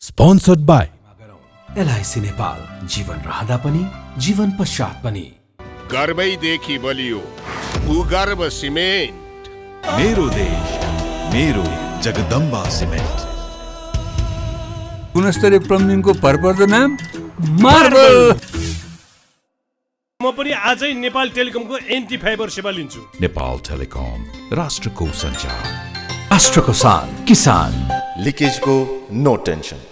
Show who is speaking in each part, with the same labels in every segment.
Speaker 1: Sponsored by
Speaker 2: LIC Nepal, जीवन रहँदा पनि जीवन पश्चात पनि।
Speaker 3: गर्वैदेखि बलियो भूगर्भ सिमेन्ट।
Speaker 1: मेरो देश मेरो जगदम्बा सिमेन्ट।
Speaker 4: गुणस्तरीय प्लम्बिङको भरपर्दो नाम मार्बल।
Speaker 5: म पनि आजै नेपाल टेलिकमको एन्टी फाइबर सेवा लिन्छु।
Speaker 1: नेपाल टेलिकम, राष्ट्रको सञ्चार,
Speaker 2: राष्ट्रको शान, किसान।
Speaker 6: लिकेजको नो टेन्सन।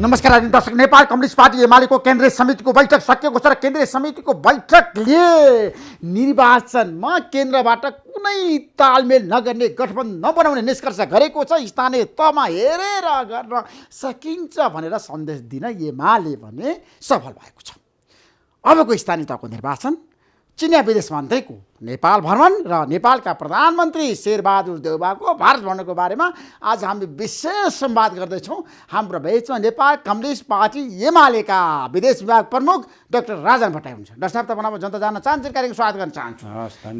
Speaker 7: नमस्कार दर्शक, नेपाल कम्युनिस्ट पार्टी एमालेको केन्द्रीय समितिको बैठक सकिएको छ र केन्द्रीय समितिको बैठकले निर्वाचनमा केन्द्रबाट कुनै तालमेल नगर्ने, गठबन्धन नबनाउने निष्कर्ष गरेको छ। स्थानीय तहमा हेरेर गर्न सकिन्छ भनेर सन्देश दिन एमाले भने सफल भएको छ। अबको स्थानीय तहको निर्वाचन, चिनिया विदेश मन्त्रीको नेपाल भ्रमण र नेपालका प्रधानमन्त्री शेरबहादुर देउवाको भारत भ्रमणको बारेमा आज हामी विशेष संवाद गर्दैछौँ। हाम्रो बीचमा नेपाल कम्युनिस्ट पार्टी एमालेका विदेश विभाग प्रमुख डाक्टर राजन भट्टराई हुनुहुन्छ। डाक्टर साहब, तपाईँलाई जनता जान्न चाहन्छु, कार्यक्रम स्वागत गर्न चाहन्छु।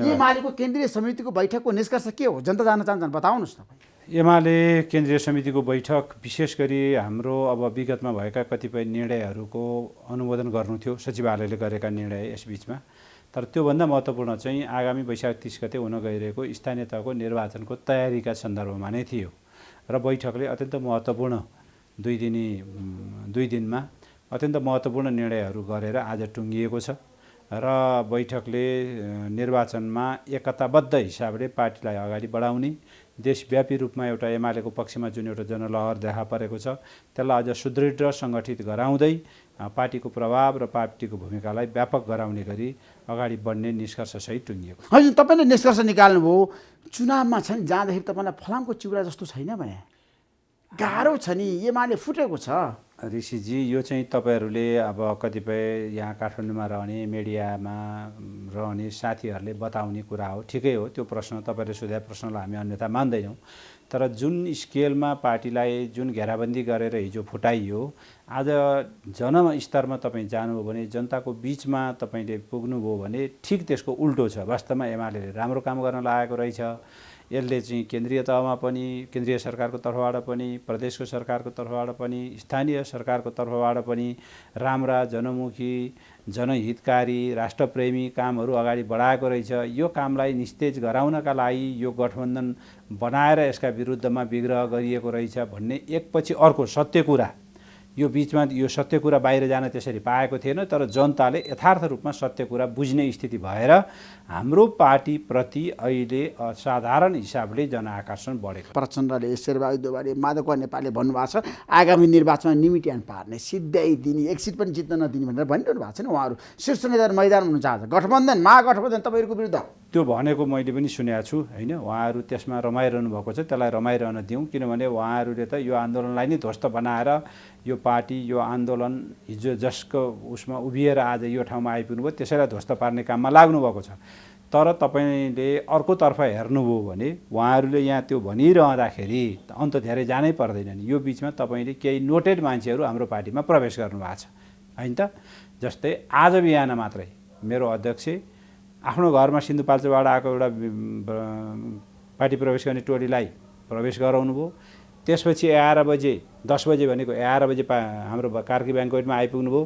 Speaker 7: एमालेको केन्द्रीय समितिको बैठकको निष्कर्ष के हो, जनता जान्न चाहन्छन्, बताउनुहोस् तपाईँ।
Speaker 8: एमाले केन्द्रीय समितिको बैठक विशेष गरी हाम्रो अब विगतमा भएका कतिपय निर्णयहरूको अनुमोदन गर्नु थियो, सचिवालयले गरेका निर्णय यसबीचमा। तर त्योभन्दा महत्त्वपूर्ण चाहिँ आगामी वैशाख 30 गते हुन गइरहेको स्थानीय तहको निर्वाचनको तयारीका सन्दर्भमा नै थियो र बैठकले अत्यन्त महत्त्वपूर्ण दुई दिनमा अत्यन्त महत्त्वपूर्ण निर्णयहरू गरेर आज टुङ्गिएको छ र बैठकले निर्वाचनमा एकताबद्ध हिसाबले पार्टीलाई अगाडि बढाउने, देशव्यापी रूपमा एउटा एमालेको पक्षमा जुन एउटा जनलहर देखा परेको छ त्यसलाई अझ सुदृढ र सङ्गठित गराउँदै पार्टीको प्रभाव र पार्टीको भूमिकालाई व्यापक गराउने गरी अगाडि बढ्ने निष्कर्षसहित टुङ्गिएको।
Speaker 7: हजुर, तपाईँले निष्कर्ष निकाल्नुभयो। चुनावमा छ नि, जाँदाखेरि तपाईँलाई फलामको चिउरा जस्तो छैन भने गाह्रो छ नि, एमाले फुटेको छ।
Speaker 8: ऋषिजी, यो चाहिँ तपाईँहरूले अब कतिपय यहाँ काठमाडौँमा रहने, मिडियामा रहने साथीहरूले बताउने कुरा हो, ठिकै हो। त्यो प्रश्न तपाईँहरूले सोधेको प्रश्नलाई हामी अन्यथा मान्दैनौँ। तर जुन स्केलमा पार्टीलाई जुन घेराबन्दी गरेर हिजो फुटाइयो, आज जनस्तरमा तपाईँ जानुभयो भने, जनताको बिचमा तपाईँले पुग्नुभयो भने ठिक त्यसको उल्टो छ। वास्तवमा एमाले राम्रो काम गर्न लागेको रहेछ। यसले चाहिँ केन्द्रीय तहमा पनि, केन्द्रीय सरकारको तर्फबाट पनि, प्रदेशको सरकारको तर्फबाट पनि, स्थानीय सरकारको तर्फबाट पनि राम्रा, जनमुखी, जनहितकारी, राष्ट्रप्रेमी कामहरू अगाडि बढाएको रहेछ। यो कामलाई निस्तेज गराउनका लागि यो गठबन्धन बनाएर यसका विरुद्धमा विग्रह गरिएको रहेछ भन्ने एकपछि अर्को सत्य कुरा, यो बिचमा यो सत्य कुरा बाहिर जान त्यसरी पाएको थिएन। तर जनताले यथार्थ रूपमा सत्य कुरा बुझ्ने स्थिति भएर हाम्रो पार्टीप्रति अहिले असाधारण हिसाबले जनआकर्षण बढेको।
Speaker 7: प्रचण्डले, शेरबहादुर देउवाले, माधव नेपालले भन्नुभएको छ आगामी निर्वाचनमा निमिट्यान पार्ने, सिद्ध्याइदिने, एक सिट पनि जित्न नदिने भनेर भनिरहनु भएको छ नि। उहाँहरू शीर्ष नेता मैदान हुनुहुन्छ आज। गठबन्धन, महागठबन्धन तपाईँहरूको विरुद्ध
Speaker 8: त्यो भनेको मैले पनि सुनेको छु होइन। उहाँहरू त्यसमा रमाइरहनु भएको छ, त्यसलाई रमाइरहन दिउँ। किनभने उहाँहरूले त यो आन्दोलनलाई नै ध्वस्त बनाएर यो पार्टी, यो आन्दोलन हिजो जसको उसमा उभिएर आज यो ठाउँमा आइपुग्नुभयो त्यसैलाई ध्वस्त पार्ने काममा लाग्नुभएको छ। तर तपाईँले अर्कोतर्फ हेर्नुभयो भने उहाँहरूले यहाँ त्यो भनिरहँदाखेरि अन्त धेरै जानै पर्दैन नि। यो बिचमा तपाईँले केही नोटेड मान्छेहरू हाम्रो पार्टीमा प्रवेश गर्नुभएको छ होइन त। जस्तै आज बिहान मात्रै मेरो अध्यक्ष आफ्नो घरमा सिन्धुपाल्चोबाट आएको एउटा पार्टी प्रवेश गर्ने टोलीलाई प्रवेश गराउनु भयो। त्यसपछि 11 बजे 10 बजे भनेको 11 बजे हाम्रो कार्की ब्याङ्कवेटमा आइपुग्नु भयो।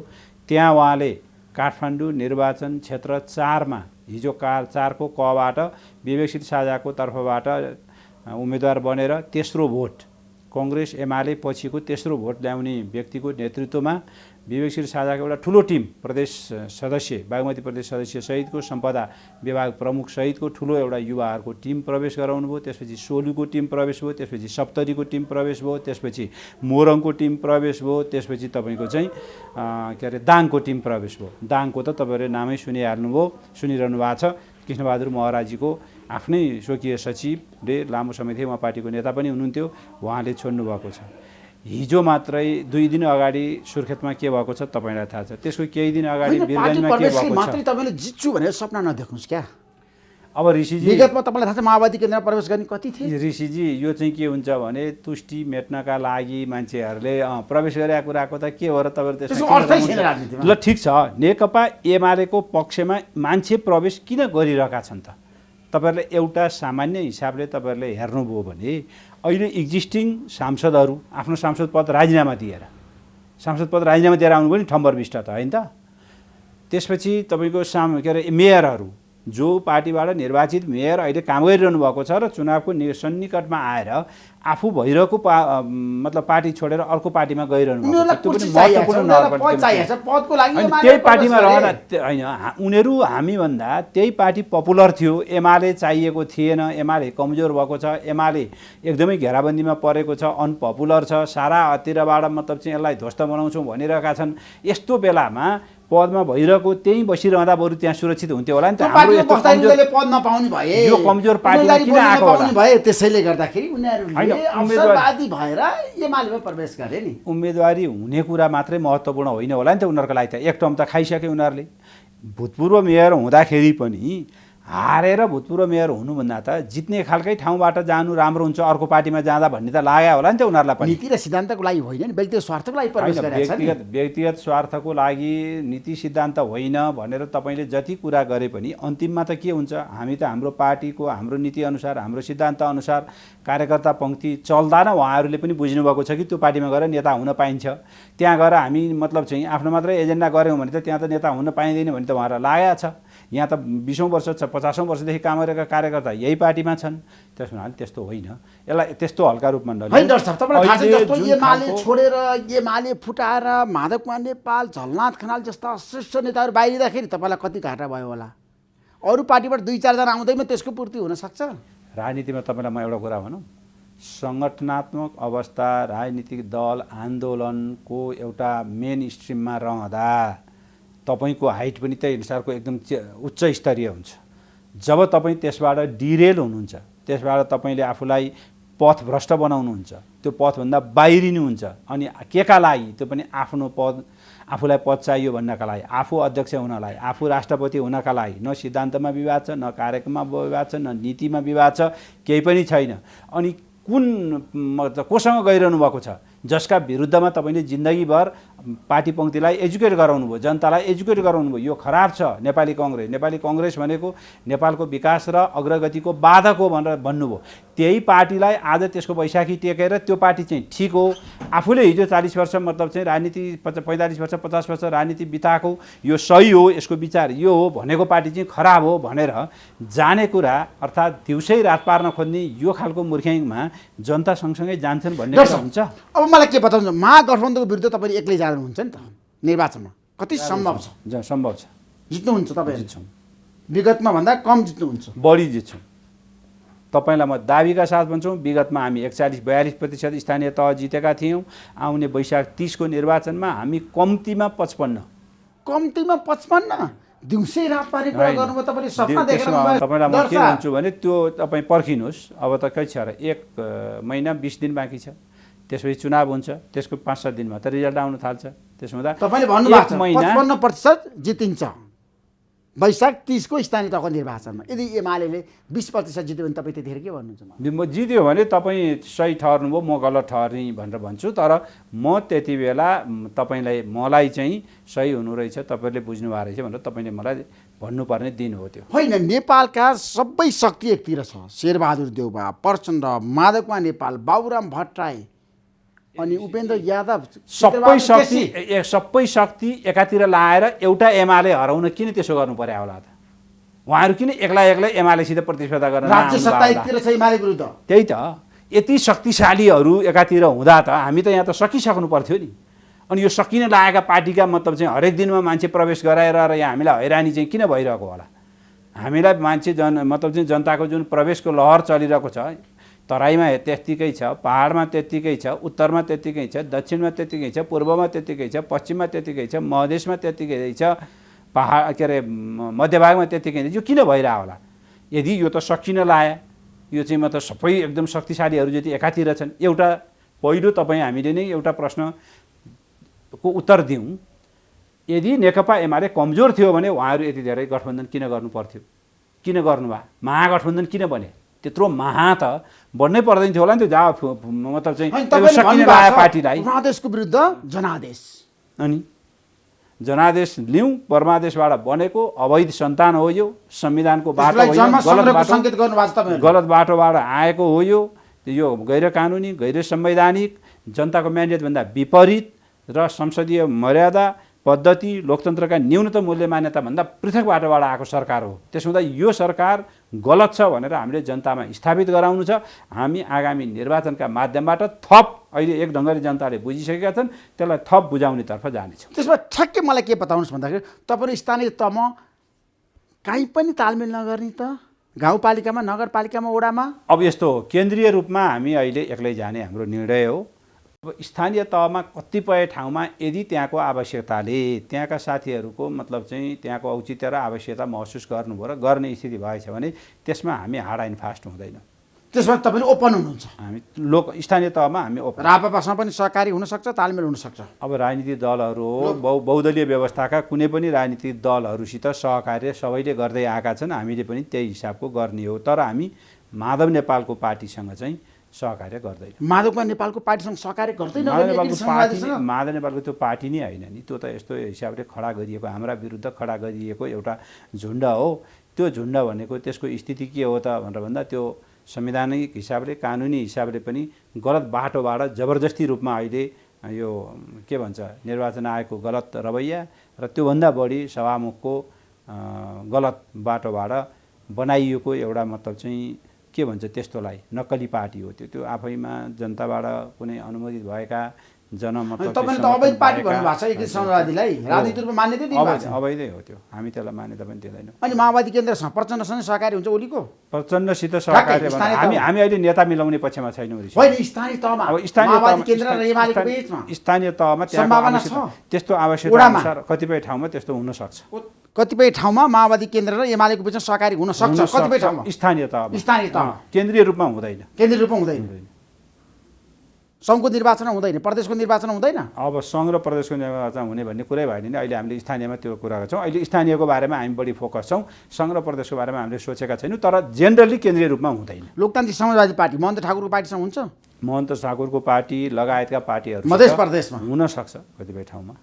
Speaker 8: त्यहाँ उहाँले काठमाडौँ निर्वाचन क्षेत्र 4मा हिजो 4को कबाट विवेकशील साझाको तर्फबाट उम्मेदवार बनेर तेस्रो भोट, काङ्ग्रेस एमाले पछिको तेस्रो भोट ल्याउने व्यक्तिको नेतृत्वमा विवेकशील साझाको एउटा ठुलो टिम, प्रदेश सदस्य, बागमती प्रदेश सदस्य सहितको, सम्पदा विभाग प्रमुख सहितको ठुलो एउटा युवाहरूको टिम प्रवेश गराउनु भयो। त्यसपछि सोलुको टिम प्रवेश भयो, त्यसपछि सप्तरीको टिम प्रवेश भयो, त्यसपछि मोरङको टिम प्रवेश भयो, त्यसपछि तपाईँको चाहिँ के अरे दाङको टिम प्रवेश भयो। दाङको त तपाईँहरूले नामै सुनिरहनु भएको छ। कृष्णबहादुर महराजीको आफ्नै स्वकीय सचिवले लामो समयदेखि उहाँ पार्टीको नेता पनि हुनुहुन्थ्यो, उहाँले छोड्नु भएको छ। हिजो मात्रै 2 दिन अगाडि सुर्खेतमा के भएको छ तपाईलाई थाहा छ। त्यसको केही दिन अगाडि बिरगञ्जमा के भएको छ।
Speaker 7: मात्रै तपाईले जित्छु भनेर सपना नदेख्नुस् क्या।
Speaker 8: अब ऋषिजी
Speaker 7: विगतमा तपाईँलाई थाहा छ माओवादी केन्द्रमा प्रवेश गर्ने कति थिए?
Speaker 8: ऋषिजी यो चाहिँ के हुन्छ भने तुष्टि मेट्नका लागि मान्छेहरूले प्रवेश गरेका कुराको त के हो र तपाईँहरू
Speaker 7: त्यसको अर्थै छैन राजनीतिमा।
Speaker 8: ल ठिक छ, नेकपा एमालेको पक्षमा मान्छे प्रवेश किन गरिरहेका छन् त? तपाईँहरूले एउटा सामान्य हिसाबले तपाईँहरूले हेर्नुभयो भने अहिले एक्जिस्टिङ सांसदहरू आफ्नो सांसद पद राजीनामा दिएर आउनुभयो नि ठम्बर विष्ट त होइन त। त्यसपछि तपाईँको के अरे मेयरहरू जो पार्टीबाट निर्वाचित मेयर अहिले काम गरिरहनु भएको छ र चुनावको सन्निकटमा आएर आफू भइरहेको मतलब पार्टी छोडेर अर्को पार्टीमा गइरहनु भएको छ, त्यो पनि महत्त्वपूर्ण त्यही पार्टीमा रहँदा होइन उनीहरू हामीभन्दा त्यही पार्टी पपुलर थियो, एमाले चाहिएको थिएन, एमाले कमजोर भएको छ, एमाले एकदमै घेराबन्दीमा परेको छ, अनपपुलर छ, सारातिरबाट मतलब चाहिँ यसलाई ध्वस्त बनाउँछौँ भनिरहेका छन्। यस्तो बेलामा पदमा भइरहेको त्यही बसिरहँदा बरु त्यहाँ सुरक्षित हुन्थ्यो होला नि त। हाम्रो यस्तो
Speaker 7: पद नपाउने भए
Speaker 8: यो कमजोर पार्टीमा किन आएको होला
Speaker 7: भए? त्यसैले गर्दाखेरि उनीहरूले अवसरवादी भएर एमालेमा प्रवेश गरे नि।
Speaker 8: उम्मेदवारी हुने कुरा मात्रै महत्त्वपूर्ण होइन होला नि त उनीहरूको लागि त। एक टर्म त खाइसके उनीहरूले। भूतपूर्व मेयर हुँदाखेरि पनि हारेर भूतपूर्व मेयर हुनुभन्दा त जित्ने खालकै ठाउँबाट जानु राम्रो हुन्छ अर्को पार्टीमा जाँदा भन्ने त लाग्यो होला नि त उनीहरूलाई पनि।
Speaker 7: नीति र सिद्धान्तको लागि होइन नि, व्यक्तिगत स्वार्थको लागि प्रवेश गरेका छन्।
Speaker 8: व्यक्तिगत स्वार्थको लागि नीति सिद्धान्त होइन भनेर तपाईँले जति कुरा गरे पनि अन्तिममा त के हुन्छ? हामी त हाम्रो पार्टीको हाम्रो नीति अनुसार हाम्रो सिद्धान्त अनुसार कार्यकर्ता पङ्क्ति चल्दा न उहाँहरूले पनि बुझ्नुभएको छ कि त्यो पार्टीमा गएर नेता हुन पाइन्छ। त्यहाँ गएर हामी मतलब चाहिँ आफ्नो मात्रै एजेन्डा गऱ्यौँ भने त त्यहाँ त नेता हुन पाइँदैन भने त उहाँहरूलाई लागेको छ। यहाँ त 20औं वर्ष 50औं वर्षदेखि काम गरेका कार्यकर्ता यही पार्टीमा छन्। त्यसमा त्यस्तो होइन, यसलाई त्यस्तो हल्का रूपमा
Speaker 7: होइन। डाक्टर साहब तपाईँलाई थाहा छ जस्तो एमाले छोडेर एमाले फुटाएर माधव कुमार नेपाल, झलनाथ खनाल जस्ता श्रेष्ठ नेताहरू बाहिरिँदाखेरि तपाईँलाई कति घाटा भयो होला? अरू पार्टीबाट 2-4 जना आउँदैमा त्यसको पूर्ति हुन सक्छ?
Speaker 8: राजनीतिमा तपाईँलाई म एउटा कुरा भनौँ, सङ्गठनात्मक अवस्था राजनीतिक दल आन्दोलनको एउटा मेन स्ट्रिममा रहँदा तपाईँको हाइट पनि त्यही अनुसारको एकदम उच्च स्तरीय हुन्छ। जब तपाईँ त्यसबाट डिरेल हुनुहुन्छ, त्यसबाट तपाईँले आफूलाई पथभ्रष्ट बनाउनुहुन्छ, त्यो पथभन्दा बाहिरिनुहुन्छ, अनि केका लागि? त्यो पनि आफ्नो पद, आफूलाई पद चाहियो भन्नका लागि, आफू अध्यक्ष हुनलाई, आफू राष्ट्रपति हुनका लागि। न सिद्धान्तमा विवाद छ, न कार्यक्रममा विवाद छ, न नीतिमा विवाद छ, केही पनि छैन। अनि कुन कोसँग गइरहनु भएको छ? जसका विरुद्धमा तपाईँले जिन्दगीभर पार्टी पङ्क्तिलाई एजुकेट गराउनु भयो, जनतालाई एजुकेट गराउनु भयो। यो खराब छ नेपाली कङ्ग्रेस। नेपाली कङ्ग्रेस भनेको नेपालको विकास र अग्रगतिको बाधक हो भनेर भन्नुभयो। त्यही पार्टीलाई आज त्यसको बैशाखी टेकेर त्यो पार्टी चाहिँ ठिक हो, आफूले हिजो 40 वर्ष मतलब चाहिँ राजनीति 45 वर्ष 50 वर्ष राजनीति बिताएको यो सही हो, यसको विचार यो हो भनेको पार्टी चाहिँ खराब हो भनेर जाने कुरा, अर्थात् दिउँसै रात पार्न खोज्ने यो खालको मूर्ख्याङमा जनता सँगसँगै जान्छन् भन्ने कुरा हुन्छ।
Speaker 7: अब मलाई के बताउनु, महागठबन्धनको विरुद्ध तपाईँले एक्लै जानुहुन्छ नि त निर्वाचनमा, कति सम्भव छ?
Speaker 8: सम्भव छ,
Speaker 7: जित्नुहुन्छ तपाईँ?
Speaker 8: जित्छौँ,
Speaker 7: विगतमा भन्दा कम जित्नुहुन्छ,
Speaker 8: बढी जित्छौँ। तपाईँलाई म दाबीका साथ भन्छौँ, विगतमा हामी 41-42% स्थानीय तह जितेका थियौँ। आउने वैशाख 30 को निर्वाचनमा हामी कम्तीमा 55
Speaker 7: दिउँसै रात पारी कुरा गर्नुभयो तपाईँले, सपना देखेर।
Speaker 8: तपाईँलाई म के भन्छु भने त्यो तपाईँ पर्खिनुहोस्, अब त कति छ र 1 महिना 20 दिन बाँकी छ, त्यसपछि चुनाव हुन्छ, त्यसको 5-7 दिनमा त रिजल्ट आउन थाल्छ। त्यसमा त
Speaker 7: तपाईँले भन्नुभएको छ 55% जितिन्छ वैशाख 30 को स्थानीय तहको निर्वाचनमा। यदि एमाले 20% जित्यो भने तपाईँ त्यतिखेर के भन्नुहुन्छ?
Speaker 8: म जित्यो भने तपाईँ सही ठहर्नुभयो, म गलत ठहर्ने भनेर भन्छु। तर म त्यति बेला तपाईँलाई मलाई चाहिँ सही हुनु रहेछ, तपाईँले बुझ्नु भएको रहेछ भनेर तपाईँले मलाई भन्नुपर्ने दिन हो त्यो।
Speaker 7: होइन, नेपालका सबै शक्ति एकतिर छ, शेरबहादुर देउबा, प्रचण्ड, माधव कुमार नेपाल, बाबुराम भट्टराई अनि उपेन्द्र यादव,
Speaker 8: सबै शक्ति एकातिर लाएर एउटा एमाले हराउन किन त्यसो गर्नु पर्यो होला त? उहाँहरू किन एक्लै एमालेसित प्रतिस्पर्धा गर्न?
Speaker 7: राज्य सत्ता एकतिर छ एमाले विरुद्ध।
Speaker 8: त्यही त, यति शक्तिशालीहरू एकातिर हुँदा त हामी त यहाँ त सकिसक्नु पर्थ्यो नि। अनि यो सकिन लागेका पार्टीका मतलब चाहिँ हरेक दिनमा मान्छे प्रवेश गराएर र यहाँ हामीलाई हैरानी चाहिँ किन भइरहेको होला? हामीलाई मान्छे मतलब चाहिँ जनताको जुन प्रवेशको लहर चलिरहेको छ, तराईमा त्यत्तिकै छ, पहाडमा त्यत्तिकै छ, उत्तरमा त्यत्तिकै छ, दक्षिणमा त्यत्तिकै छ, पूर्वमा त्यत्तिकै छ, पश्चिममा त्यत्तिकै छ, मधेसमा त्यत्तिकै छ, पहाड के अरे मध्यभागमा त्यत्तिकै छ। यो किन भइरहेको होला? यदि यो त सकिन लाग्यो, यो चाहिँ मतलब सबै एकदम शक्तिशालीहरू जति एकातिर छन्। एउटा पहिलो तपाईँ हामीले नै एउटा प्रश्नको उत्तर दिउँ, यदि नेकपा एमाले कमजोर थियो भने उहाँहरू यति धेरै गठबन्धन किन गर्नु पर्थ्यो? किन गर्नुभयो? महागठबन्धन किन बने? त्यत्रो महा त बन्नै पर्दैन थियो होला नि त्यो मतलब चाहिँ सकिने लाग्यो पार्टीलाई।
Speaker 7: परमादेशको विरुद्ध जनादेश,
Speaker 8: अनि जनादेश लिउँ, परमादेशबाट बनेको अवैध सन्तान हो यो, संविधानको बाटो होइन, गलत बाटोबाट आएको हो यो गैर कानुनी, गैर संवैधानिक, जनताको म्यान्डेटभन्दा विपरीत र संसदीय मर्यादा पद्धति, लोकतन्त्रका न्यूनतम मूल्य मान्यताभन्दा पृथक बाटोबाट आएको सरकार हो। त्यसो हुँदा यो सरकार गलत छ भनेर हामीले जनतामा स्थापित गराउनु छ। हामी आगामी निर्वाचनका माध्यमबाट थप अहिले एक ढङ्गले जनताले बुझिसकेका छन्, त्यसलाई थप बुझाउनेतर्फ जानेछौँ।
Speaker 7: त्यसमा ठ्याक्कै मलाई के बताउनुहोस् भन्दाखेरि तपाईँले स्थानीय तहमा काहीँ पनि तालमेल नगर्ने त, गाउँपालिकामा, नगरपालिकामा, वडामा?
Speaker 8: अब यस्तो हो, केन्द्रीय रूपमा हामी अहिले एक्लै जाने हाम्रो निर्णय हो। अब स्थानीय तहमा कतिपय ठाउँमा यदि त्यहाँको आवश्यकताले, त्यहाँका साथीहरूको मतलब चाहिँ त्यहाँको औचित्य र आवश्यकता महसुस गर्नुभयो र गर्ने स्थिति भएछ भने त्यसमा हामी हार्ड एन्ड फास्ट हुँदैन।
Speaker 7: त्यसमा तपाईँले ओपन हुनुहुन्छ?
Speaker 8: हामी स्थानीय तहमा हामी ओपन।
Speaker 7: रापापासँग पनि सहकारी हुनसक्छ, तालमेल हुनसक्छ।
Speaker 8: अब राजनीतिक दलहरू हो, बहुदलीय व्यवस्थाका कुनै पनि राजनीतिक दलहरूसित सहकार्य सबैले गर्दै आएका छन्, हामीले पनि त्यही हिसाबको गर्ने हो। तर हामी माधव नेपालको पार्टीसँग चाहिँ सहकार्य गर्दैन।
Speaker 7: माधव नेपालको पार्टीसँग सहकार्य गर्दैन?
Speaker 8: माधव नेपालको त्यो पार्टी नै होइन नि, त्यो त यस्तो हिसाबले खडा गरिएको, हाम्रा विरुद्ध खडा गरिएको एउटा झुन्ड हो। त्यो झुन्ड भनेको त्यसको स्थिति के हो त भनेर भन्दा त्यो संवैधानिक हिसाबले, कानुनी हिसाबले पनि गलत बाटोबाट जबरजस्ती रूपमा अहिले यो के भन्छ निर्वाचन आयोगको गलत रवैया र त्योभन्दा बढी सभामुखको गलत बाटोबाट बनाइएको एउटा मतलब चाहिँ के भन्छ त्यस्तोलाई नक्कली पार्टी हो। त्यो आफैमा जनताबाट कुनै अनुमोदित भएका मतलब
Speaker 7: तपाईँले त अवैध पार्टी भन्नुभएको छ एकीकृत समाजवादीलाई, राजनीतिक रूपमा मान्यता दिनुभएको छ।
Speaker 8: अवैधै हो त्यो, हामी त्यसलाई मान्यता पनि दिँदैनौँ।
Speaker 7: अनि माओवादी केन्द्रसँग प्रचण्डसँग सहकारी हुन्छ ओलीको?
Speaker 8: प्रचण्डसित सहकार्य हामी अहिले नेता मिलाउने पक्षमा छैनौँ।
Speaker 7: होइन, स्थानीय तहमा
Speaker 8: अब स्थानीय
Speaker 7: केन्द्र र एमालेको बीचमा
Speaker 8: स्थानीय तहमा
Speaker 7: सम्भावना छ।
Speaker 8: त्यस्तो आवश्यकता अनुसार कतिपय ठाउँमा त्यस्तो हुन सक्छ।
Speaker 7: कतिपय ठाउँमा माओवादी केन्द्र र एमालेको बीचमा सहकारी हुन सक्छ, कतिपय ठाउँमा।
Speaker 8: स्थानीय तहमा केन्द्रीय रूपमा हुँदैन।
Speaker 7: केन्द्रीय रूपमा हुँदैन। सङ्घको निर्वाचन हुँदैन, प्रदेशको निर्वाचन हुँदैन।
Speaker 8: अब सङ्घ र प्रदेशको निर्वाचन हुने भन्ने कुरै भएन नि। अहिले हामीले स्थानीयमा त्यो कुरा गर्छौँ। अहिले स्थानीयको बारेमा हामी बढी फोकस छौँ, सङ्घ र प्रदेशको बारेमा हामीले सोचेका छैनौँ। तर जेनरली केन्द्रीय रूपमा हुँदैन।
Speaker 7: लोकतान्त्रिक समाजवादी पार्टी महन्त ठाकुरको पार्टीसँग हुन्छ?
Speaker 8: महन्त ठाकुरको पार्टी लगायतका पार्टीहरू
Speaker 7: मधेस प्रदेशमा
Speaker 8: हुन सक्छ कतिपय ठाउँमा।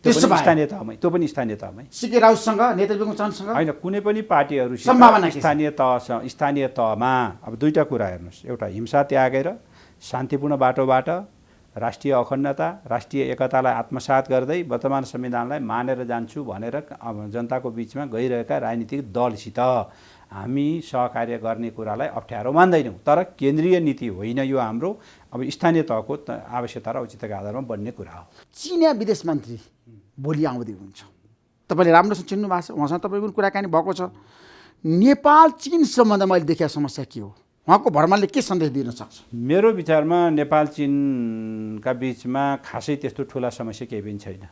Speaker 7: स्थानीय
Speaker 8: तहमै, त्यो पनि स्थानीय तहमै।
Speaker 7: सिके राउतसँग, नेतृत्व चन्दसँग
Speaker 8: होइन, कुनै पनि पार्टीहरू
Speaker 7: सम्भावना
Speaker 8: स्थानीय तहमा अब दुईटा कुरा हेर्नुहोस्। एउटा हिंसा त्यागेर शान्तिपूर्ण बाटोबाट राष्ट्रिय अखण्डता, राष्ट्रिय एकतालाई आत्मसात गर्दै वर्तमान संविधानलाई मानेर जान्छु भनेर जनताको बिचमा गइरहेका राजनीतिक दलसित हामी सहकार्य गर्ने कुरालाई अप्ठ्यारो मान्दैनौँ। तर केन्द्रीय नीति होइन यो हाम्रो। अब स्थानीय तहको आवश्यकता र औचित्यका आधारमा बन्ने कुरा हो।
Speaker 7: चिनिया विदेश मन्त्री भोलि आउँदै हुनुहुन्छ, तपाईँले राम्रोसँग चिन्नु भएको छ, उहाँसँग तपाईँको कुराकानी भएको छ। नेपाल चीन सम्बन्धमा मैले देखेको समस्या के हो? उहाँको भ्रमणले के सन्देश दिन सक्छ?
Speaker 8: मेरो विचारमा नेपाल चीनका बिचमा खासै त्यस्तो ठुला समस्या केही पनि छैन।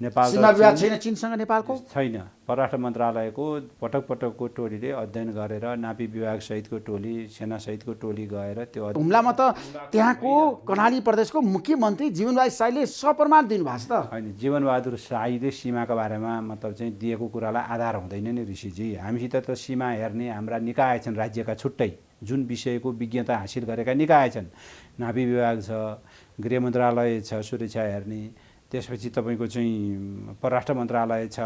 Speaker 8: नेपाल
Speaker 7: सीमा विवाद छैन चीनसँग नेपालको?
Speaker 8: छैन। परराष्ट्र मन्त्रालयको पटक पटकको टोलीले अध्ययन गरेर नापी विभाग सहितको टोली, सेना सहितको टोली गएर त्यो
Speaker 7: हुम्लामा त त्यहाँको कर्णाली प्रदेशको मुख्यमन्त्री जीवनबहादुर शाहीले सप्रमाण दिनुभएको छ त।
Speaker 8: होइन, जीवनबहादुर शाहीले सीमाको बारेमा मतलब चाहिँ दिएको कुरालाई आधार हुँदैन नि ऋषिजी। हामीसित त सीमा हेर्ने हाम्रा निकाय छन् राज्यका छुट्टै, जुन विषयको विज्ञता हासिल गरेका निकाय छन्। नापी विभाग छ, गृह मन्त्रालय छ सुरक्षा हेर्ने, त्यसपछि तपाईँको चाहिँ परराष्ट्र मन्त्रालय छ,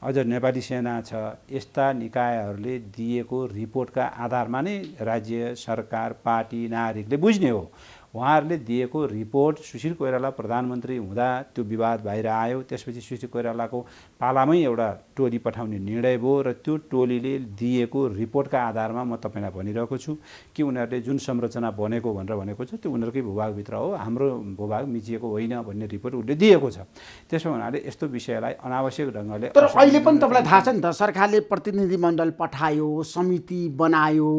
Speaker 8: अझ नेपाली सेना छ। यस्ता निकायहरूले दिएको रिपोर्टका आधारमा नै राज्य सरकार, पार्टी, नागरिकले बुझ्ने हो। उहाँहरूले दिएको रिपोर्ट सुशील कोइराला प्रधानमन्त्री हुँदा त्यो विवाद बाहिर आयो। त्यसपछि सुशील कोइरालाको पालामै एउटा टोली पठाउने निर्णय भयो र त्यो टोलीले दिएको रिपोर्टका आधारमा म तपाईँलाई भनिरहेको छु कि उनीहरूले जुन संरचना बनेको भनेर भनेको छ त्यो उनीहरूकै भूभागभित्र हो, हाम्रो भूभाग मिचिएको होइन भन्ने रिपोर्ट उसले दिएको छ। त्यसो हुनाले यस्तो विषयलाई अनावश्यक ढङ्गले
Speaker 7: तर अहिले पनि तपाईँलाई थाहा छ नि त, सरकारले प्रतिनिधि मण्डल पठायो, समिति बनायो,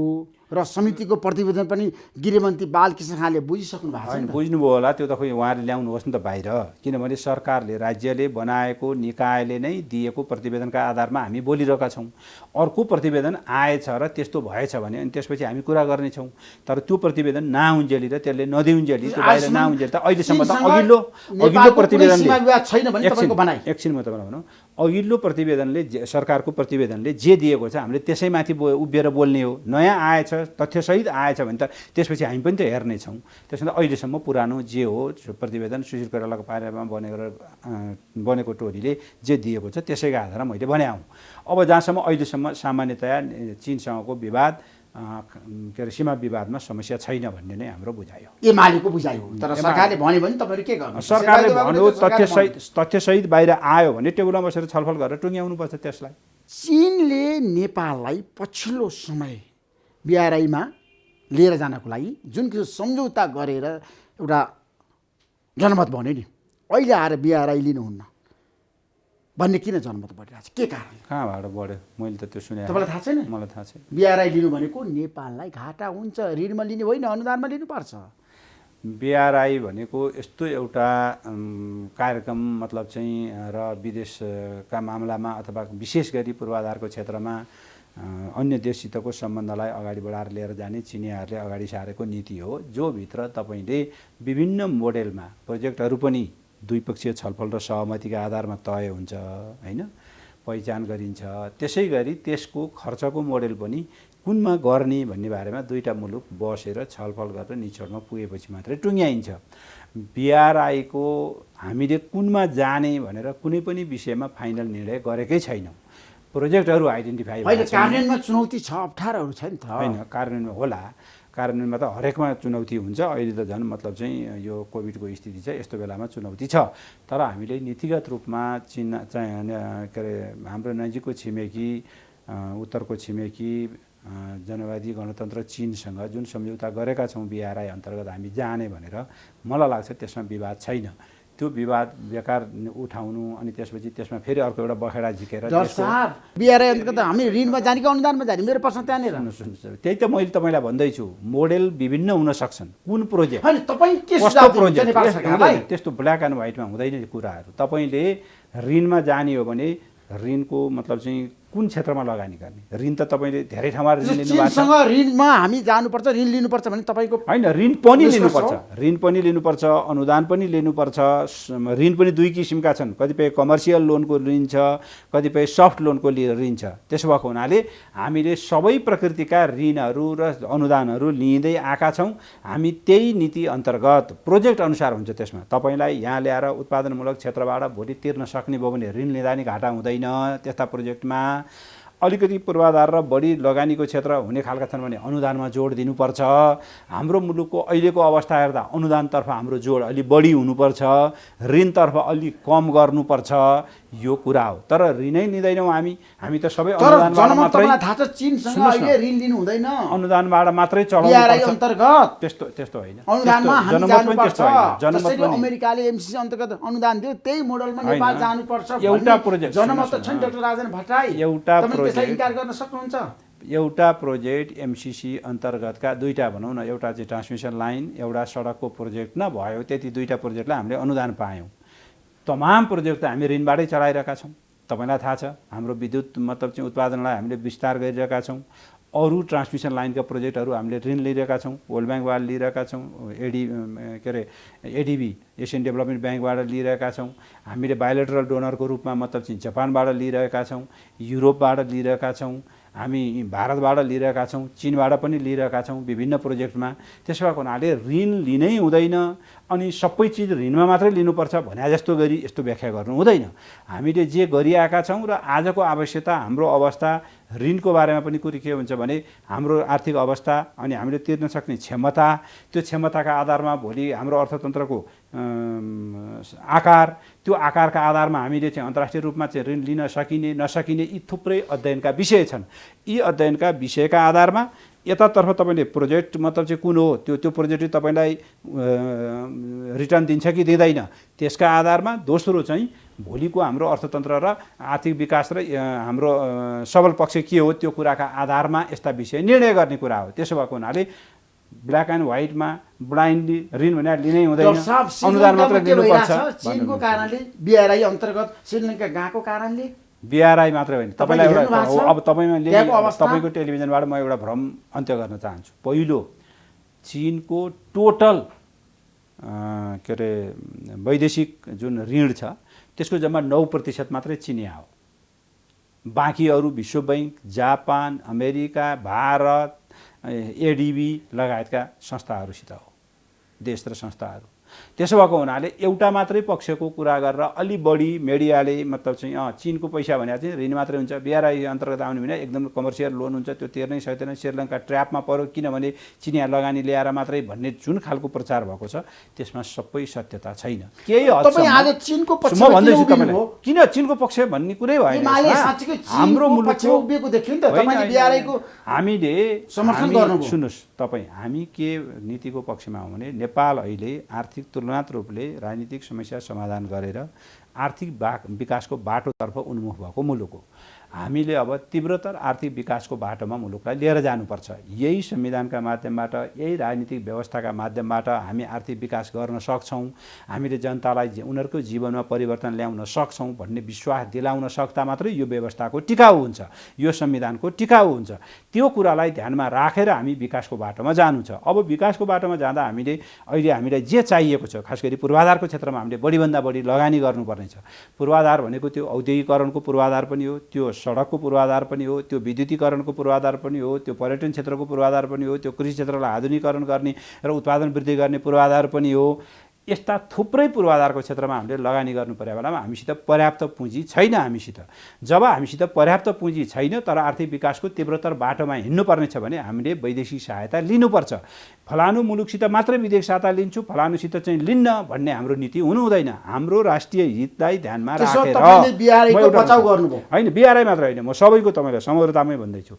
Speaker 7: र समितिको प्रतिवेदन पनि गृहमन्त्री बालकृष्ण खाँले बुझिसक्नु भएको
Speaker 8: होइन
Speaker 7: छ।
Speaker 8: बुझ्नुभयो होला, त्यो त खोइ उहाँले ल्याउनुहोस् न त बाहिर, किनभने सरकारले राज्यले बनाएको निकायले नै दिएको प्रतिवेदनका आधारमा हामी बोलिरहेका छौँ। अर्को प्रतिवेदन आएछ र त्यस्तो भएछ भने अनि त्यसपछि हामी कुरा गर्नेछौँ। तर त्यो प्रतिवेदन नआउन्जेली र त्यसले नदिउन्जेली, त्यो बाहिर नआउन्जेली त अहिलेसम्म त अघिल्लो प्रतिवेदनले
Speaker 7: छैन भने तपाईँको भनाइ।
Speaker 8: एकछिन म तपाईँलाई भनौँ, अघिल्लो प्रतिवेदनले सरकारको प्रतिवेदनले जे दिएको छ हामीले त्यसैमाथि उभिएर बोल्ने हो। नयाँ आएछ, तथ्यसहित आएछ भने त त्यसपछि हामी पनि त हेर्नेछौँ। त्यसमा अहिलेसम्म पुरानो जे हो प्रतिवेदन सुशील कोइरालाको पालामा बनेको टोलीले जे दिएको छ त्यसैको आधारमा मैले बनाएँ। अब जहाँसम्म अहिलेसम्म सामान्यतया चीनसँगको विवाद के अरे सीमा विवादमा समस्या छैन भन्ने नै हाम्रो बुझाइ हो।
Speaker 7: एमालेको बुझाइ हो। तर सरकारले भन्यो भने तपाईँहरू के गर्नु?
Speaker 8: सरकारले भन्यो तथ्यसहित बाहिर आयो भने टेबलमा बसेर छलफल गरेर टुङ्ग्याउनुपर्छ त्यसलाई।
Speaker 7: चीनले नेपाललाई पछिल्लो समय बिआरआईमा लिएर जानको लागि जुन किसिम सम्झौता गरेर एउटा जनमत भन्यो नि, अहिले आएर बिआरआई लिनुहुन्न भन्ने किन जनमत बढिरहेको छ? के कारण?
Speaker 8: कहाँबाट बढ्यो? मैले त त्यो सुने।
Speaker 7: तपाईँलाई थाहा छैन?
Speaker 8: मलाई थाहा छैन।
Speaker 7: बिआरआई लिनु भनेको नेपाललाई घाटा हुन्छ, ऋणमा लिने होइन, अनुदानमा लिनुपर्छ।
Speaker 8: बिआरआई भनेको यस्तो एउटा कार्यक्रम मतलब चाहिँ र विदेशका मामलामा अथवा विशेष गरी पूर्वाधारको क्षेत्रमा अन्य देशसितको सम्बन्धलाई अगाडि बढाएर लिएर जाने चिनियाहरूले अगाडि सारेको नीति हो, जो भित्र तपाईँले विभिन्न मोडेलमा प्रोजेक्टहरू पनि द्विपक्षीय छलफल र सहमतिका आधारमा तय हुन्छ होइन, पहिचान गरिन्छ। त्यसै गरी त्यसको खर्चको मोडेल पनि कुनमा गर्ने भन्ने बारेमा दुईटा मुलुक बसेर छलफल गरेर निचोडमा पुगेपछि मात्रै टुङ्ग्याइन्छ। बिआरआईको हामीले कुनमा जाने भनेर कुनै पनि विषयमा फाइनल निर्णय गरेकै छैनौँ। प्रोजेक्टहरू आइडेन्टिफाई
Speaker 7: कार्यान्वयनमा चुनौती छ, अप्ठ्यारोहरू छ नि त।
Speaker 8: होइन, कार्यान्वयनमा होला, कार्यान्वयनमा त हरेकमा चुनौती हुन्छ। अहिले त झन् मतलब चाहिँ यो कोभिडको स्थिति छ, यस्तो बेलामा चुनौती छ। तर हामीले नीतिगत रूपमा चीन चाहिँ के अरे हाम्रो नजिकको छिमेकी उत्तरको छिमेकी जनवादी गणतन्त्र चीनसँग जुन सम्झौता गरेका छौँ बिआरआई अन्तर्गत हामी जाने भनेर, मलाई लाग्छ त्यसमा विवाद छैन। त्यो विवाद बेकार उठाउनु अनि त्यसपछि त्यसमा फेरि अर्को एउटा बखेडा झिकेर
Speaker 7: बिआरआई अन्तर्गत हामी ऋणमा जाने कि अनुदानमा जाने, मेरो प्रश्न त्यहाँनिर।
Speaker 8: त्यही त मैले तपाईँलाई भन्दैछु, मोडेल विभिन्न हुन सक्छन्। कुन प्रोजेक्ट
Speaker 7: कस्तो
Speaker 8: प्रोजेक्ट त्यस्तो ब्ल्याक एन्ड व्हाइटमा हुँदैन कुराहरू। तपाईँले ऋणमा जाने हो भने ऋणको मतलब चाहिँ कुन क्षेत्रमा लगानी गर्ने? ऋण त तपाईँले धेरै ठाउँमा ऋण लिनुभएको छ।
Speaker 7: ऋणमा हामी जानुपर्छ, ऋण लिनुपर्छ भने तपाईँको
Speaker 8: होइन, ऋण पनि लिनुपर्छ, ऋण पनि लिनुपर्छ, अनुदान पनि लिनुपर्छ। ऋण पनि दुई किसिमका छन्, कतिपय कमर्सियल लोनको ऋण छ, कतिपय सफ्ट लोनको ऋण छ। त्यसो भएको हुनाले हामीले सबै प्रकृतिका ऋणहरू र अनुदानहरू लिँदै आएका छौँ। हामी त्यही नीति अन्तर्गत प्रोजेक्ट अनुसार हुन्छ। त्यसमा तपाईँलाई यहाँ ल्याएर उत्पादनमूलक क्षेत्रबाट भोलि तिर्न सक्ने भयो भने ऋण लिँदा नि घाटा हुँदैन। त्यस्ता प्रोजेक्टमा अलिकति पूर्वाधार र बढी लगानीको क्षेत्र हुने खालका छन् भने अनुदानमा जोड दिनुपर्छ। हाम्रो मुलुकको अहिलेको अवस्था हेर्दा अनुदानतर्फ हाम्रो जोड अलि बढी हुनुपर्छ, ऋणतर्फ अलि कम गर्नुपर्छ, यो कुरा हो। तर ऋणै लिँदैनौँ हामी त सबै अनुदानबाट मात्रै।
Speaker 7: थाहा छ चीनसँग अहिले ऋण लिनु हुँदैन,
Speaker 8: अनुदानबाट मात्रै चलाउनु
Speaker 7: बिआरआई अन्तर्गत।
Speaker 8: त्यस्तो होइन,
Speaker 7: अनुदानमा हामी जानुपर्छ।
Speaker 8: जनमत पनि
Speaker 7: अमेरिकाले एमसीसी अन्तर्गत अनुदान दियो, त्यही मोडलमा नेपाल जानुपर्छ।
Speaker 8: एउटा प्रोजेक्ट
Speaker 7: जनमत छ नि डाक्टर राजेन भट्टराई,
Speaker 8: एउटा
Speaker 7: त्यसलाई इन्कार गर्न सक्नुहुन्छ?
Speaker 8: एउटा प्रोजेक्ट एमसीसी अन्तर्गतका दुईटा भनौँ न, एउटा चाहिँ ट्रान्समिसन लाइन, एउटा सडकको प्रोजेक्ट न भयो, त्यति दुईटा प्रोजेक्टलाई हामीले अनुदान पायौँ। तमाम प्रोजेक्ट त हामी ऋणबाटै चलाइरहेका छौँ। तपाईँलाई थाहा छ, हाम्रो विद्युत मतलब चाहिँ उत्पादनलाई हामीले विस्तार गरिरहेका छौँ। अरू ट्रान्समिसन लाइनका प्रोजेक्टहरू हामीले ऋण लिइरहेका छौँ, वर्ल्ड ब्याङ्कबाट लिइरहेका छौँ, एडिबी एसियन डेभलपमेन्ट ब्याङ्कबाट लिइरहेका छौँ। हामीले बायोलेटरल डोनरको रूपमा मतलब चाहिँ जापानबाट लिइरहेका छौँ, युरोपबाट लिइरहेका छौँ, हामी भारतबाट लिइरहेका छौँ, चीनबाट पनि लिइरहेका छौँ विभिन्न प्रोजेक्टमा। त्यसो भएको हुनाले ऋण लिनै हुँदैन अनि सबै चिज ऋणमा मात्रै लिनुपर्छ भने जस्तो गरी यस्तो व्याख्या गर्नु हुँदैन। हामीले जे गरिआएका छौँ र आजको आवश्यकता, हाम्रो अवस्था, ऋणको बारेमा पनि कुरो के हुन्छ भने हाम्रो आर्थिक अवस्था अनि हामीले तिर्न सक्ने क्षमता, त्यो क्षमताका आधारमा भोलि हाम्रो अर्थतन्त्रको आकार, त्यो आकारका आधारमा हामीले चाहिँ अन्तर्राष्ट्रिय रूपमा चाहिँ ऋण लिन सकिने नसकिने यी थुप्रै अध्ययनका विषय छन्। यी अध्ययनका विषयका आधारमा यतातर्फ तपाईँले प्रोजेक्ट मतलब चाहिँ कुन हो, त्यो प्रोजेक्टले तपाईँलाई रिटर्न दिन्छ कि दिँदैन, त्यसका आधारमा दोस्रो चाहिँ भोलिको हाम्रो अर्थतन्त्र र आर्थिक विकास र हाम्रो सबल पक्ष के हो त्यो कुराका आधारमा यस्ता विषय निर्णय गर्ने कुरा हो। त्यसो भएको हुनाले ब्ल्याक एन्ड व्हाइटमा ब्लाइन्डली ऋण भने लिनै हुँदैन, अनुदान मात्र दिनुपर्छ।
Speaker 7: चीनको कारणले BRI अन्तर्गत श्रीलङ्का गएको कारणले
Speaker 8: BRI मात्र होइन, तपाईँलाई एउटा अब तपाईँको टेलिभिजनबाट म एउटा भ्रम अन्त्य गर्न चाहन्छु। पहिलो चीनको टोटल के अरे वैदेशिक जुन ऋण छ त्यसको जम्मा 9% मात्रै चिनिया हो। बाँकी अरू विश्व bank, Japan, America, Bharat, ADB लगायतका संस्थाहरूसित हो, देश र संस्थाहरू। त्यसो भएको हुनाले एउटा मात्रै पक्षको कुरा गरेर अलि बढी मिडियाले मतलब चाहिँ चीनको पैसा भने चाहिँ ऋण मात्रै हुन्छ, BRI अन्तर्गत आउने भने एकदम कमर्सियल लोन हुन्छ, त्यो तिर्नै सक्दैन, श्रीलङ्का ट्र्यापमा पर्यो किनभने चिनिया लगानी ल्याएर मात्रै भन्ने जुन खालको प्रचार भएको छ त्यसमा सबै सत्यता छैन। केही हदसम्म म भन्दैछु तपाईँलाई किन चीनको पक्ष भन्ने कुरै भएन। हाम्रो मुलुकको हामीले सुन्नुहोस् तपाईँ, हामी के नीतिको पक्षमा हो भने नेपाल अहिले आर्थिक तुलनात्मक रूपले राजनीतिक समस्या समाधान गरेर आर्थिक विकासको बाटोतर्फ उन्मुख भएको मुलुक हो। हामीले अब तीव्रतर आर्थिक विकासको बाटोमा मुलुकलाई लिएर जानुपर्छ। यही संविधानका माध्यमबाट, यही राजनीतिक व्यवस्थाका माध्यमबाट हामी आर्थिक विकास गर्न सक्छौँ, हामीले जनतालाई उनीहरूको जीवनमा परिवर्तन ल्याउन सक्छौँ भन्ने विश्वास दिलाउन सक्दा मात्रै यो व्यवस्थाको टिकाउ हुन्छ, यो संविधानको टिकाउ हुन्छ। त्यो कुरालाई ध्यानमा राखेर हामी विकासको बाटोमा जानु छ। अब विकासको बाटोमा जाँदा हामीले अहिले हामीलाई जे चाहिएको छ, खास गरी पूर्वाधारको क्षेत्रमा हामीले बढीभन्दा बढी लगानी गर्नुपर्ने छ। पूर्वाधार भनेको त्यो औद्योगिकरणको पूर्वाधार पनि हो, त्यो सडकको पूर्वाधार पनि हो, त्यो विद्युतीकरणको पूर्वाधार पनि हो, त्यो पर्यटन क्षेत्रको पूर्वाधार पनि हो, त्यो कृषि क्षेत्रलाई आधुनिकीकरण गर्ने र उत्पादन वृद्धि गर्ने पूर्वाधार पनि हो। यस्ता थुप्रै पूर्वाधारको क्षेत्रमा हामीले लगानी गर्नु पर्ने बेलामा हामीसित पर्याप्त पुँजी छैन। हामीसित जब हामीसित पर्याप्त पुँजी छैन तर आर्थिक विकासको तीव्रतर बाटोमा हिँड्नुपर्ने छ भने हामीले वैदेशिक सहायता लिनुपर्छ। फलानु मुलुकसित मात्रै विदेश सहायता लिन्छु, फलानुसित चाहिँ लिन्न भन्ने हाम्रो नीति हुनु हुँदैन। हाम्रो राष्ट्रिय हितलाई ध्यानमा राखेर होइन, BRI मात्र होइन, म सबैको तपाईँलाई समग्रतामै भन्दैछु।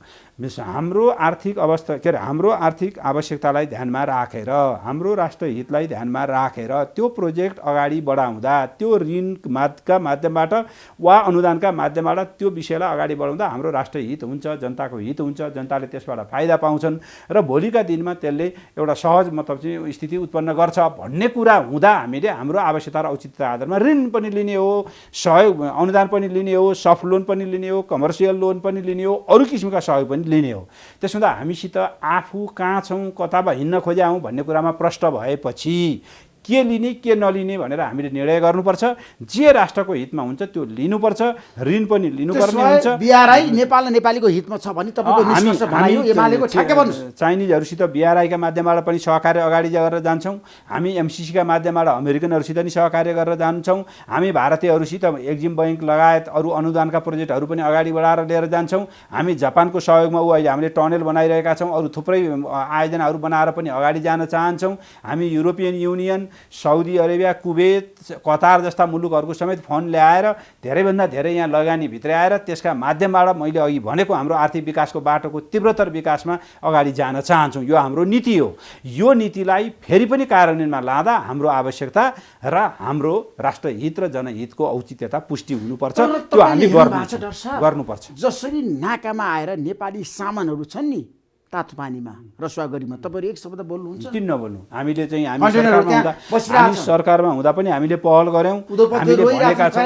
Speaker 8: हाम्रो आर्थिक अवस्था के अरे हाम्रो आर्थिक आवश्यकतालाई ध्यानमा राखेर, हाम्रो राष्ट्रिय हितलाई ध्यानमा राखेर त्यो प्रोजेक्ट अगाडि बढाउँदा, त्यो ऋणका माध्यमबाट वा अनुदानका माध्यमबाट त्यो विषयलाई अगाडि बढाउँदा हाम्रो राष्ट्रिय हित हुन्छ, जनताको हित हुन्छ, जनताले त्यसबाट फाइदा पाउँछन् र भोलिका दिनमा त्यसले एउटा सहज मतलब चाहिँ स्थिति उत्पन्न गर्छ भन्ने कुरा हुँदा हामीले हाम्रो आवश्यकता र औचित्यता आधारमा ऋण पनि लिने हो, सहयोग अनुदान पनि लिने हो, सफ्ट लोन पनि लिने हो, कमर्सियल लोन पनि लिने हो, अरू किसिमका सहयोग पनि लिने हो। त्यसो हुँदा हामीसित आफू कहाँ छौँ, कतामा हिँड्न खोज्या हौँ भन्ने कुरामा प्रश्न भएपछि के लिने के नलिने भनेर हामीले निर्णय गर्नुपर्छ। जे राष्ट्रको हितमा हुन्छ त्यो लिनुपर्छ, ऋण पनि लिनुपर्ने हुन्छ।
Speaker 7: BRI नेपाल र नेपालीको हितमा छ भने तपाईको निष्कर्ष भनाइयो एमालेको ठ्याक्कै भन्नुस्।
Speaker 8: चाइनिजहरुसित BRI का माध्यमबाट पनि सहकार्य अगाडि गरेर जान्छौँ, हामी MCC का माध्यमबाट अमेरिकनहरुसित पनि सहकार्य गरेर जान्छौँ, हामी भारतीयहरुसित एक्जिम बैंक लगायत अरू अनुदानका प्रोजेक्टहरु पनि अगाडि बढाएर लिएर जान्छौँ। हामी जापानको सहयोगमा अहिले हामीले टनल बनाइरहेका छौँ, अरू थुप्रै आयोजनाहरू बनाएर पनि अगाडि जान चाहन्छौँ। हामी European Union, Saudi Arabia, Kuwait, Qatar जस्ता मुलुकहरूको समेत फन्ड ल्याएर धेरैभन्दा धेरै यहाँ लगानी भित्राएर त्यसका माध्यमबाट मैले अघि भनेको हाम्रो आर्थिक विकासको बाटोको तीव्रतर विकासमा अगाडि जान चाहन्छौँ। यो हाम्रो नीति हो। यो नीतिलाई फेरि पनि कार्यान्वयनमा लाँदा हाम्रो आवश्यकता र हाम्रो राष्ट्रहित र जनहितको औचित्यता पुष्टि हुनुपर्छ। त्यो हामी गर्नुपर्छ।
Speaker 7: जसरी नाकामा आएर नेपाली सामानहरू छन् नि तातो पानीमा रसुवा गरीमा तपाईहरु एक शब्द बोल्नुहुन्छ?
Speaker 8: किन नबोल्नु? हामीले चाहिँ हामी सरकारमा हुँदा पनि हामीले पहल गर्यौं, हामीले भनेका छौं।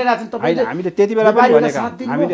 Speaker 8: हामीले त्यति बेला पनि भनेका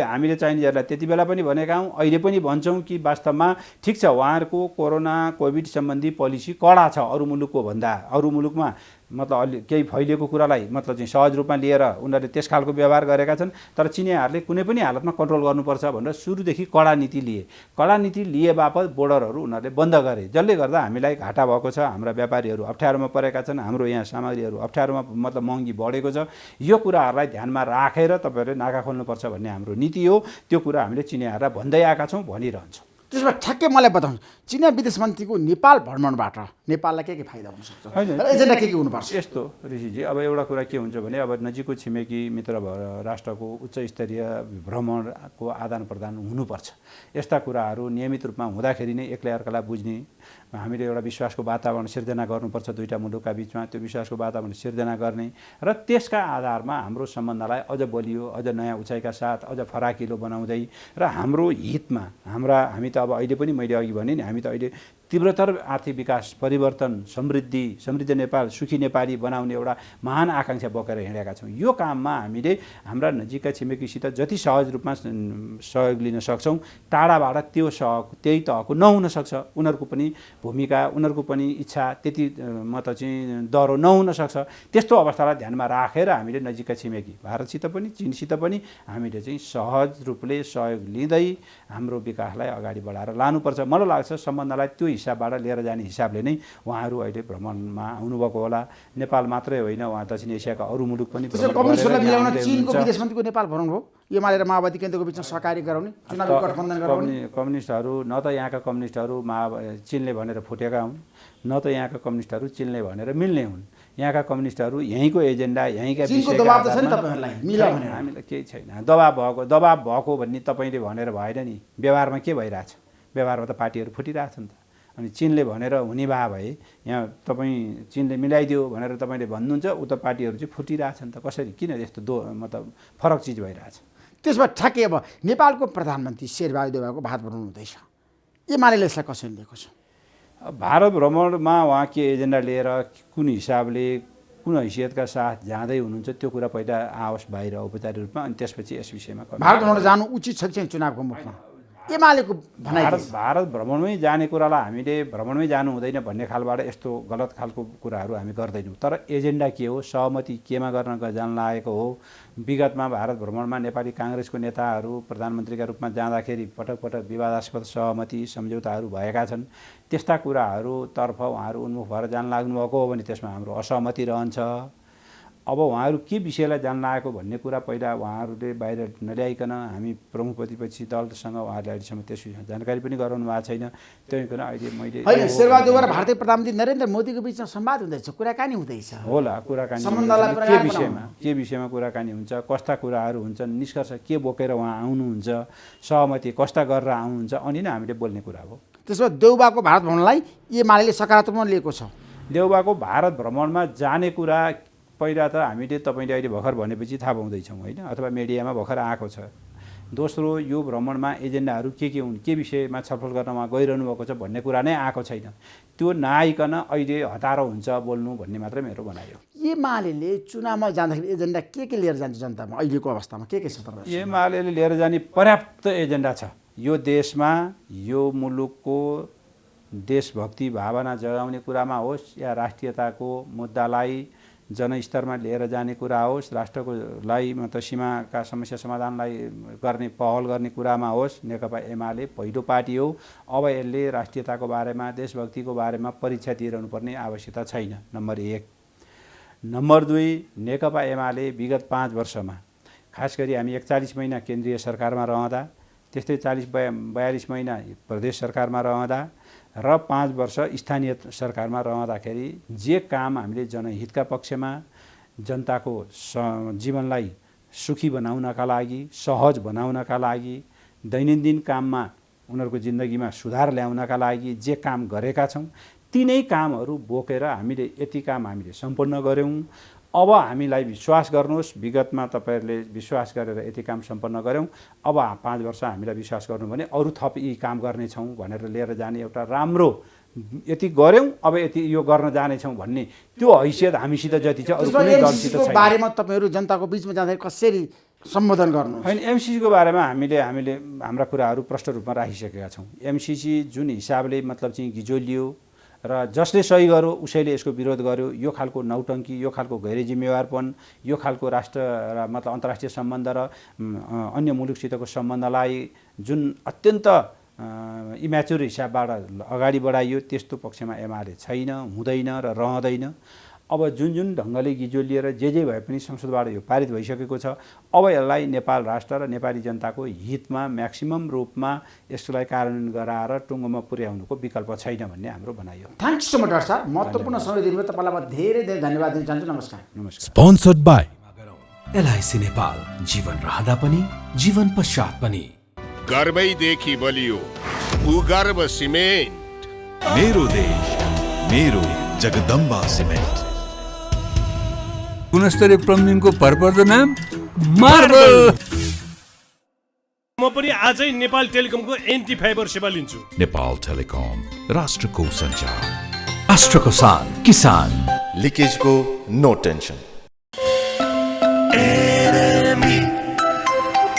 Speaker 8: हामीले चाइनिजहरुलाई त्यति बेला पनि भनेका हौं, अहिले पनि भन्छौं कि वास्तवमा ठीक छ उहाँहरुको कोरोना कोभिड सम्बन्धी पोलिसी कडा छ अरु मुलुकको भन्दा। अरु मुलुकमा मतलब अलि केही फैलिएको कुरालाई मतलब चाहिँ सहज रूपमा लिएर उनीहरूले त्यस खालको व्यवहार गरेका छन्। तर चिनियाहरूले कुनै पनि हालतमा कन्ट्रोल गर्नुपर्छ भनेर सुरुदेखि कडा नीति लिए। कडा नीति लिए बापत बोर्डरहरू उनीहरूले बन्द गरे, जसले गर्दा हामीलाई घाटा भएको छ। हाम्रा व्यापारीहरू अप्ठ्यारोमा परेका छन्, हाम्रो यहाँ सामग्रीहरू अप्ठ्यारोमा मतलब महँगी बढेको छ। यो कुराहरूलाई ध्यानमा राखेर तपाईहरुले नाका खोल्नुपर्छ भन्ने हाम्रो नीति हो। त्यो कुरा हामीले चिनियाहरूलाई भन्दै आएका छौँ, भनिरहन्छौँ।
Speaker 7: त्यसमा ठ्याक्कै मलाई बताउनु, चिनिया विदेश मन्त्रीको नेपाल भ्रमणबाट नेपाललाई के फाइदा हुनसक्छ
Speaker 8: होइन,
Speaker 7: र एजेन्डा के हुनुपर्छ?
Speaker 8: यस्तो ऋषिजी, अब एउटा कुरा के हुन्छ भने अब नजिकको छिमेकी मित्र राष्ट्रको उच्च स्तरीय भ्रमणको आदान प्रदान हुनुपर्छ। यस्ता कुराहरू नियमित रूपमा हुँदाखेरि नै एक्लै अर्कालाई बुझ्ने, हामीले एउटा विश्वासको वातावरण सिर्जना गर्नुपर्छ दुईटा मुलुकका बिचमा, त्यो विश्वासको वातावरण सिर्जना गर्ने र त्यसका आधारमा हाम्रो सम्बन्धलाई अझ बलियो, अझ नयाँ उचाइका साथ अझ फराकिलो बनाउँदै र हाम्रो हितमा हामी त अब अहिले पनि मैले अघि भने नि, हामी त अहिले तीव्रतर आर्थिक विकास, परिवर्तन, समृद्ध नेपाल, सुखी नेपाली बनाउने एउटा महान आकाङ्क्षा बोकेर हिँडेका छौँ। यो काममा हामीले हाम्रा नजिकका छिमेकीसित जति सहज रूपमा सहयोग लिन सक्छौँ, टाढाबाट त्यो सहयोग त्यही तहको नहुन सक्छ। उनीहरूको पनि भूमिका, उनीहरूको पनि इच्छा त्यति चाहिँ दह्रो नहुन सक्छ। त्यस्तो अवस्थालाई ध्यानमा राखेर हामीले नजिकका छिमेकी भारतसित पनि चीनसित पनि हामीले चाहिँ सहज रूपले सहयोग लिँदै हाम्रो विकासलाई अगाडि बढाएर लानुपर्छ। मलाई लाग्छ सम्बन्धलाई त्यो हिसाबबाट लिएर जाने हिसाबले नै उहाँहरू अहिले भ्रमणमा आउनुभएको होला। नेपाल मात्रै होइन, उहाँ दक्षिण एसियाका अरू मुलुक पनि
Speaker 7: कम्युनिस्टलाई मिलाउन चीनको विदेश मन्त्रीको नेपाल भ्रमण भयो, एमाले र माओवादी केन्द्रको बिचमा सहकारी गराउने, चुनावी गठबन्धन गराउने।
Speaker 8: कम्युनिस्टहरू न त यहाँका कम्युनिस्टहरू चीनले भनेर फुटेका हुन्, न त यहाँका कम्युनिस्टहरू चीनले भनेर मिल्ने हुन्। यहाँका कम्युनिस्टहरू यहीँको एजेन्डा, यहीँका हामीलाई केही छैन। दबाब भएको भन्ने तपाईँले भनेर भएन नि, व्यवहारमा के भइरहेछ? व्यवहारमा त पार्टीहरू फुटिरहेछ नि त। अनि चीनले भनेर हुने भए यहाँ तपाईँ चीनले मिलाइदियो भनेर तपाईँले भन्नुहुन्छ, उता पार्टीहरू चाहिँ फुटिरहेछ नि त। कसरी, किन यस्तो मतलब फरक चिज भइरहेछ?
Speaker 7: त्यसमा ठ्याक्कै अब नेपालको प्रधानमन्त्री शेरबहादुर देउवाको भारत भ्रमण हुँदैछ, एमालेले यसलाई कसरी लिएको छ?
Speaker 8: भारत भ्रमणमा उहाँ के एजेन्डा लिएर कुन हिसाबले कुन हैसियतका साथ जाँदै हुनुहुन्छ त्यो कुरा पहिला आओस् बाहिर औपचारिक रूपमा, अनि त्यसपछि यस विषयमा
Speaker 7: भारत भ्रमण जानु उचित छ कि चुनावको मुखमा? एमालेको
Speaker 8: भारत भ्रमणमै जाने कुरालाई हामीले भ्रमणमै जानु हुँदैन भन्ने खालबाट यस्तो गलत खालको कुराहरू हामी गर्दैनौँ। तर एजेन्डा के हो, सहमति केमा गर्न जान लागेको हो? विगतमा भारत भ्रमणमा नेपाली काङ्ग्रेसको नेताहरू प्रधानमन्त्रीका रूपमा जाँदाखेरि पटक पटक विवादास्पद सहमति सम्झौताहरू भएका छन्। त्यस्ता कुराहरूतर्फ उहाँहरू उन्मुख भएर जान लाग्नुभएको हो भने त्यसमा हाम्रो असहमति रहन्छ। अब उहाँहरू के विषयलाई जान लागेको भन्ने कुरा पहिला उहाँहरूले बाहिर नल्याइकन हामी प्रमुख प्रतिपक्षी दलसँग उहाँहरूले अहिलेसम्म त्यस विषयमा जानकारी पनि गराउनु भएको छैन। त्यही कारण अहिले मैले
Speaker 7: शेरबहादुर देउवा र भारतीय प्रधानमन्त्री नरेन्द्र मोदीको बिचमा संवाद हुँदैछ, कुराकानी हुँदैछ
Speaker 8: होला। कुराकानी के विषयमा कुराकानी हुन्छ, कस्ता कुराहरू हुन्छन्, निष्कर्ष के बोकेर उहाँ आउनुहुन्छ, सहमति कस्ता गरेर आउनुहुन्छ, अनि नै हामीले बोल्ने कुरा हो।
Speaker 7: त्यसो भए देउवाको भारत भ्रमणलाई एमालेले सकारात्मक लिएको छ।
Speaker 8: देउवाको भारत भ्रमणमा जाने कुरा पहिला त हामीले तपाईँले अहिले भर्खर भनेपछि थाहा पाउँदैछौँ होइन, अथवा मिडियामा भर्खर आएको छ। दोस्रो, यो भ्रमणमा एजेन्डाहरू के हुन्, के विषयमा छलफल गर्न उहाँ गइरहनु भएको छ भन्ने कुरा नै आएको छैन। त्यो नआइकन अहिले हतारो हुन्छ बोल्नु भन्ने मात्रै मेरो भनाइ हो।
Speaker 7: एमालेले चुनावमा जाँदाखेरि एजेन्डा के लिएर जान्छ जनतामा अहिलेको अवस्थामा के छ?
Speaker 8: एमालेले लिएर जाने पर्याप्त एजेन्डा छ। यो देशमा, यो मुलुकको देशभक्ति भावना जगाउने कुरामा होस् या राष्ट्रियताको मुद्दालाई जनस्तरमा लिएर जाने कुरा होस्, राष्ट्रकोलाई मतलब सीमाका समस्या समाधानलाई गर्ने पहल गर्ने कुरामा होस्, नेकपा एमाले पहिलो पार्टी हो। अब यसले राष्ट्रियताको बारेमा, देशभक्तिको बारेमा परीक्षा दिइरहनुपर्ने आवश्यकता छैन, नम्बर 1। नम्बर 2, नेकपा एमाले विगत 5 वर्षमा, खास गरी हामी 41 महिना केन्द्रीय सरकारमा रहँदा, त्यस्तै 40-42 महिना प्रदेश सरकारमा रहँदा र 5 वर्ष स्थानीय सरकारमा रहँदाखेरि जे काम हामीले जनहितका पक्षमा, जनताको जीवनलाई सुखी बनाउनका लागि, सहज बनाउनका लागि, दैनन्दिन काममा उनीहरूको जिन्दगीमा सुधार ल्याउनका लागि जे काम गरेका छौँ, तिनै कामहरू बोकेर हामीले यति काम हामीले सम्पन्न गऱ्यौँ। अब हामीलाई विश्वास गर्नुहोस्, विगतमा तपाईँहरूले विश्वास गरेर यति काम सम्पन्न गऱ्यौँ, अब 5 वर्ष हामीलाई विश्वास गर्नु भने अरू थप यी काम गर्नेछौँ भनेर लिएर जाने एउटा राम्रो, यति गऱ्यौँ अब यति यो गर्न जानेछौँ भन्ने त्यो हैसियत हामीसित जति छ अरू कुनै दलसित छैन।
Speaker 7: बारेमा तपाईँहरू जनताको बिचमा जाँदाखेरि कसरी सम्बोधन गर्नु?
Speaker 8: होइन, एमसिसीको बारेमा हामीले हाम्रा कुराहरू प्रष्ट रूपमा राखिसकेका छौँ। एमसिसी जुन हिसाबले मतलब चाहिँ गिजोलियो र जसले सही गर्यो उसैले यसको विरोध गर्यो, यो खालको नौटङ्की, यो खालको गैर जिम्मेवारपन, यो खालको राष्ट्र र मतलब अन्तर्राष्ट्रिय सम्बन्ध र अन्य मुलुकसितको सम्बन्धलाई जुन अत्यन्त इम्याच्योर हिसाबबाट अगाडि बढाइयो, त्यस्तो पक्षमा एमाले छैन, हुँदैन र रहँदैन। अब जुन जुन ढङ्गले गिजो लिएर जे भए पनि संसदबाट यो पारित भइसकेको छ। अब यसलाई नेपाल राष्ट्र र नेपाली जनताको हितमा म्याक्सिमम रूपमा यसलाई कार्यान्वयन गराएर टुङ्गोमा पुर्याउनुको विकल्प छैन भन्ने हाम्रो भनाइ हो।
Speaker 7: थ्याङ्क सो मच डाक्टर साहब, महत्त्वपूर्ण समय दिनुभयो, तपाईँलाई म धेरै धेरै धन्यवाद दिन चाहन्छु। नमस्कार।
Speaker 1: Sponsored by
Speaker 2: एलआइसी नेपाल, जीवन रहँदा पनि जीवन पश्चात पनि।
Speaker 3: गर्वैदेखि बलियो भूगर्भ सिमेन्ट।
Speaker 1: मेरो देश मेरो जगदम्बा सिमेन्ट।
Speaker 4: गुणस्तरीय प्लम्बिङको भरपर्दो नाम मार्बल।
Speaker 5: म पनि आजै नेपाल टेलिकमको एन्टी फाइबर सेवा लिन्छु।
Speaker 1: नेपाल टेलिकम राष्ट्रको सञ्चार।
Speaker 2: राष्ट्रको शान किसान।
Speaker 6: लिकेज को नो टेंशन।